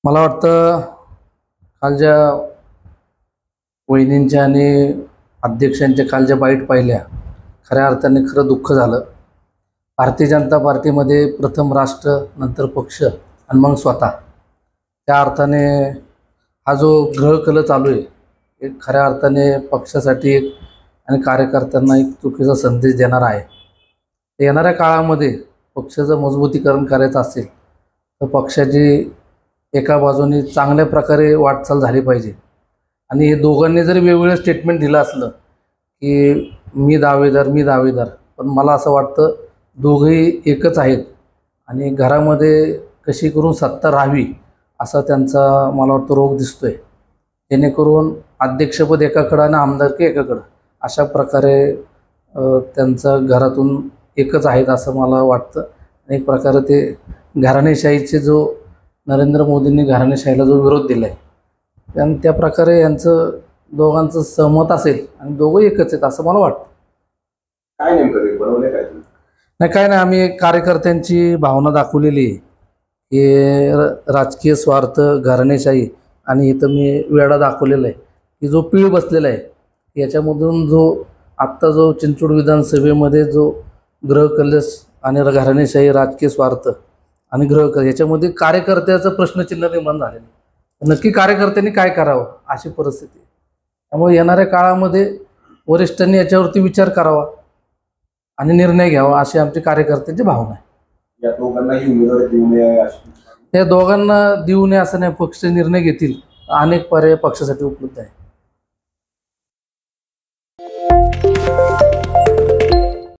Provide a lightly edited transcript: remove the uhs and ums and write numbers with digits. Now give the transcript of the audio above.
मला वाटतं काल ज्या वहिनींच्या आणि अध्यक्षांच्या काल ज्या बाईट पाहिल्या, खऱ्या अर्थाने खरं दुःख झालं. भारतीय जनता पार्टीमध्ये प्रथम राष्ट्र, नंतर पक्ष आणि मग स्वतः, त्या अर्थाने हा जो ग्रहकल चालू आहे, एक खऱ्या अर्थाने पक्षासाठी एक आणि कार्यकर्त्यांना एक चुकीचा संदेश देणारा आहे. येणाऱ्या काळामध्ये पक्षाचं मजबूतीकरण करायचं असेल तर पक्षाची एका बाजूने चांगल्या प्रकारे वाटचाल झाली पाहिजे. आणि हे दोघांनी जरी वेगवेगळं स्टेटमेंट दिलं असलं की मी दावेदार, पण मला असं वाटतं दोघंही एकच आहेत आणि घरामध्ये कशी करून सत्ता राहावी असा त्यांचा मला वाटतं रोग दिसतोय. जेणेकरून अध्यक्षपद एकाकडं आणि आमदारकी एकाकडं अशा प्रकारे त्यांचं घरातून एकच आहेत असं मला वाटतं. एक प्रकारे ते घराणेशाहीचे जो नरेंद्र मोदींनी घराणेशाहीला जो विरोध दिला आहे आणि त्या प्रकारे यांचं दोघांचं सहमत असेल आणि दोघं एकच आहेत असं मला वाटतं. काय नेमकं बनवले काय तुम्ही? नाही, काय नाही, आम्ही कार्यकर्त्यांची भावना दाखवलेली आहे की राजकीय स्वार्थ, घराणेशाही आणि इथं मी वेळा दाखवलेला आहे की जो पीळ बसलेला आहे याच्यामधून जो आत्ता जो चिंचवड विधानसभेमध्ये जो गृहकलश आणि घराणेशाही, राजकीय स्वार्थ आणि गृहकलश याच्यामध्ये कार्यकर्त्याचं प्रश्नचिन्ह निर्माण झालेलं आहे. नक्की कार्यकर्त्यांनी काय करावं अशी परिस्थिती आहे. त्यामुळे येणाऱ्या काळामध्ये वरिष्ठांनी याच्यावरती विचार करावा आणि निर्णय घ्यावा अशी आमची कार्यकर्त्यांची भावना आहे. या दोघांनाही उमेदवारी देऊ नये अशी? त्या दोघांना देऊ नये असं नाही, पक्ष निर्णय घेतील. अनेक पर्याय पक्षासाठी उपलब्ध आहे.